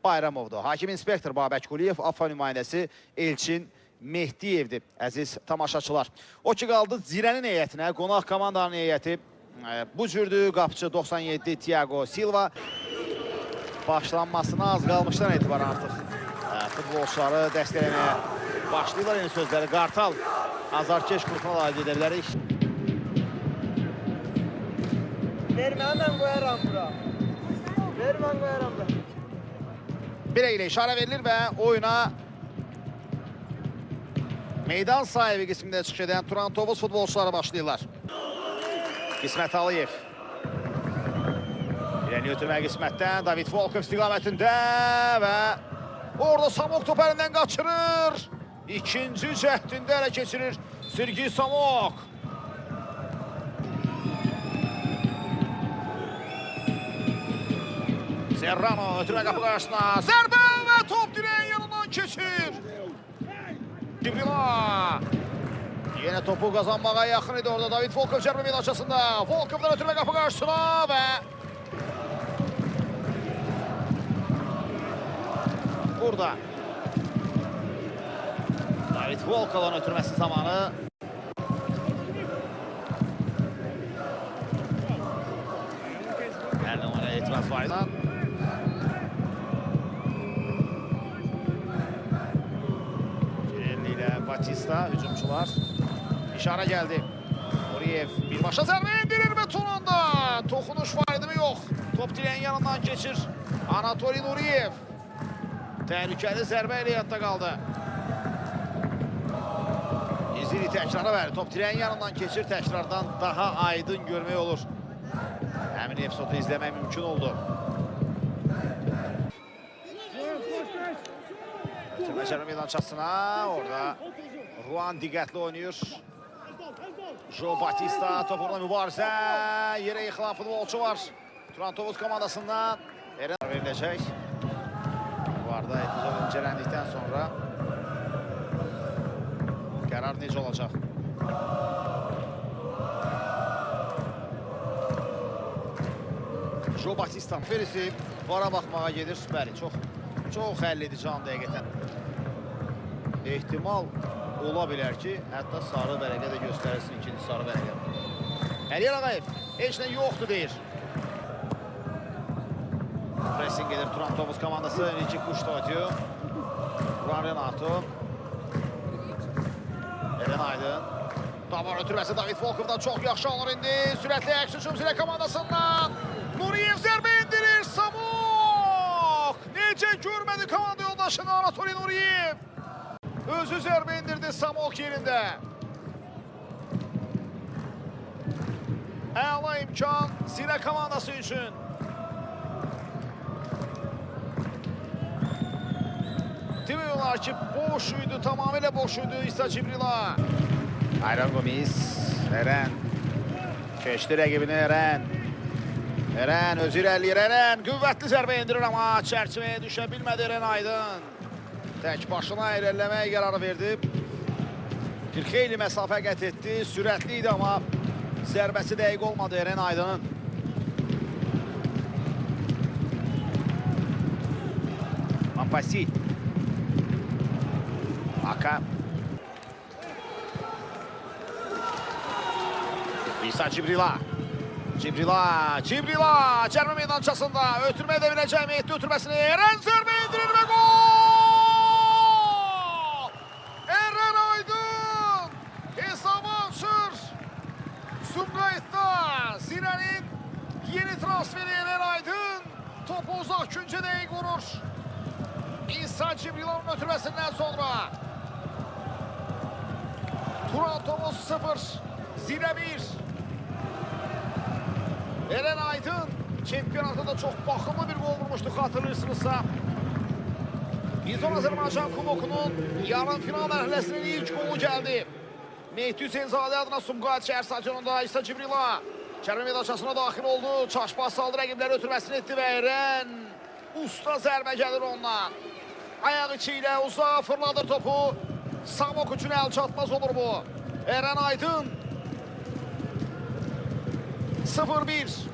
Bayramovdur. Hakim inspektor Babək Quliyev, AFFA nümayəndəsi Elçin Mehdiyevdir, əziz tamaşaçılar. O ki qaldı Zirənin heyətinə, qonaq komandanın heyəti bu cürdür. Qapıcı 97 Thiago Silva. Başlanmasına az qalmışdan etibarən artıq futbolçuları dəstəkləməyə başlayırlar. Yeni sözləri Qartal, azarkeş qrupuna aid edə bilərik. Vermə, mən qoyaram bura. Vermə, qoyaram bura. Birə ilə işarə verilir və oyuna meydan sahibi qismində çıxış edən Turan Tovuz futbolçuları başlayırlar. Qismət Aliyev. İrəli ötürmə qismətdən David Volkov istiqamətində və orada Samok top əlindən qaçırır. İkinci cəhdində ələ keçirir Sergey Samok. Serrano ötürmə qapı qarşısına. Zərbə və top dirəyin yanından keçir. Cibrila. Yenə topu qazanmağa yaxın idi orada David Volkov cərbə meydançasında. Volkovdan ötürmə qapı qarşısına və burada David Volkov'dan ötürməsi zamanı Ərlə ona etiraz var idi. Batista, hücumçular. İşarə gəldi. Nuriyev birbaşa zərbə endirir və tonanda. Toxunuş var idi mi? Yox. Top dirəyin yanından keçir. Anatoli Nuriyev. Təhlükəli zərbə ilə yadda qaldı. İzini təkrara verir. Top dirəyin yanından keçir. Təkrardan daha aydın görmək olur. Həmin epizodu izləmək mümkün oldu. Cərbə meydançasına orada Ruan diqqətli oynayır. Jo Batista top orada mübarizə. Yerə yıxılan futbolçu var. Turan Tovuz komandasından veriləcək. Bu arada epizod incələndikdən sonra qərar necə olacaq? Jo Batista verisi vara baxmağa gedir. Bəli, çox həlledici an dəqiqətən. Ehtimal ola bilər ki, hətta sarı bərəqə də göstərirsin, ikinci sarı bərəqə. Əliyar Ağayev, heç nə yoxdur deyir. Pressing edir Turan Tovuz komandası, Ricci Kuştotiyo. Ruan Renato. Eren Aydın. Davar ötürməsi David Volkov'dan çox yaxşı alır indi. Sürətli əks hücum Zirə komandasından. Nuriyev zərbə indirir, Samok! Necə görmədi komanda yoldaşını Anatoli Nuriyev. Özü zərbə indirdi Samok yerində. Əla imkan Zirə komandası üçün. Demiyorlar ki, boş idi, tamamilə boş idi İsa Cibrila. Ayran Gomis, Eren. Keçdi rəqibini Eren. Eren özü irəliyir, Eren qüvvətli zərbə indirir amma çərçivəyə düşə bilmədi Eren Aydın. Tək başına irəliləməyə qərarı verdi. Bir xeyli məsafə qət etdi. Sürətli idi amma zərbəsi dəqiq olmadı Eren Aydın'ın. Ampasi. Aka. İsa Cibrila. Cibrila. Cərbə meydançasında ötürmə edə biləcək Mehdi ötürməsini. Eren zərbə indirir və gol! Zirənin yeni transferi Eren Aydın topu uzaq küncə dəqiq vurur. İsa Cibrilanın ötürməsindən sonra Turan Tovuz 0, Zirə 1. Eren Aydın çempionatda da çox baxımlı bir gol vurmuşdu, xatırlayırsınızsa. Bizon Azərbaycan Kubokunun yarım final mərhələsinin ilk golu gəldi. Mehdi Hüseynzadə adına Sumqayıt şəhər stadionunda İsa Cibrila çərbə meydançasına daxil oldu. Çaşbaş saldı, rəqibləri ötürməsini etdi və Eren usta zərbə gəlir ondan. Ayaq içi ilə uzağa fırladır topu. Samok üçün əl çatmaz olur bu. Eren Aydın 0-1.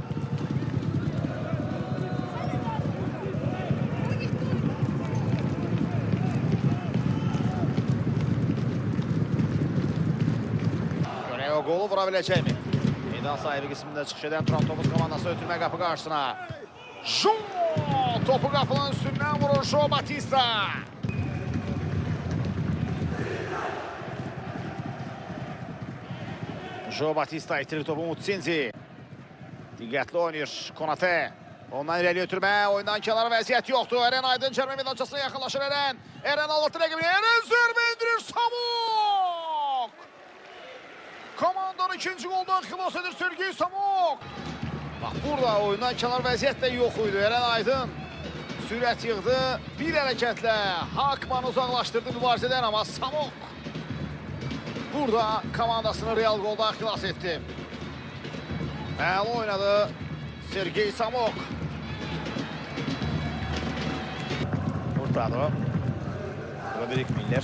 golu vura biləcəkmi? Meydan sahibi qismində çıxış edən Trabzon komandası ötürmə qapı qarşısına. Jo! Topu qapının üstündən vurur Jo Batista. Jo Batista itirir topu Mutsinzi. Diqqətli oynayır Konate. Ondan irəli ötürmə, oyundan kənar vəziyyət yoxdur. Eren Aydın cərmə meydançasına yaxınlaşır Eren. Eren alırtı rəqibini, Eren zərbə indirir Samok! Komandanın ikinci goldan xilas edir Sergey Samok. Bax, burada oyundan kənar vəziyyət də yox idi. Eren Aydın sürət yığdı. Bir hərəkətlə Hakmanı uzaqlaşdırdı mübarizədən, amma Samok burada komandasını Real goldan xilas etdi. Əla oynadı Sergey Samok. Hurtado. Rodrigo Miller.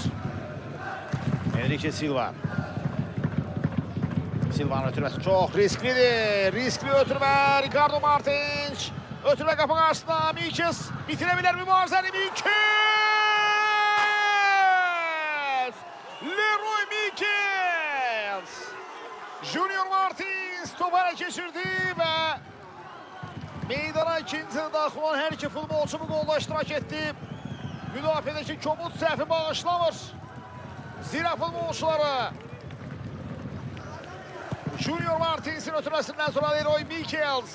Enrique Silva. Silva'nın ötürməsi çox risklidir. Riskli ötürmə. Ricardo Martins. Ötürmə qapı qarşısında. Mikes bitirə bilər mübarizəni. Mikes! Leroy Mikes! Junior Martins topu ələ keçirdi və meydana ikinci daxil olan hər iki futbolçu bu qolda iştirak etdi. Müdafiədəki kobud səhvi bağışlamır. Zira futbolçuları Junior Martins'in ötürməsindən sonra Leroy Mikels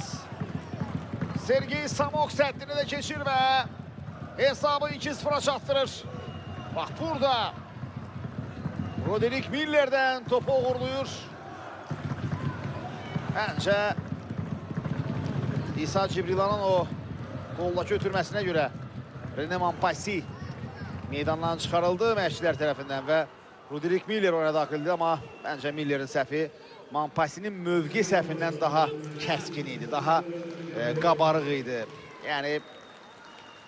Sergey Samok səddini də keçir və hesabı 2-0'a çatdırır. Bax, burada Rodrigo Miller'dən topu uğurluyur. Məncə İsa Cibrilanın o qoldakı ötürməsinə görə René Mampasi meydandan çıxarıldı məşqçilər tərəfindən və Rodrigo Miller oyuna daxildir, amma məncə Miller'in səhvi Mampasinin mövqe səhvindən daha kəskin idi, daha qabarıq idi. Yəni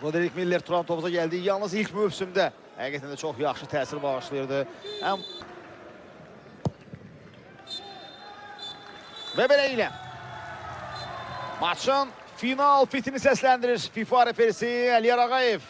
Rodrigo Miller Turan topuza gəldi, yalnız ilk mövsümdə həqiqətən də çox yaxşı təsir bağışlayırdı. Və beləliklə maçın final fitini səsləndirir FIFA referisi Əliyar Ağayev.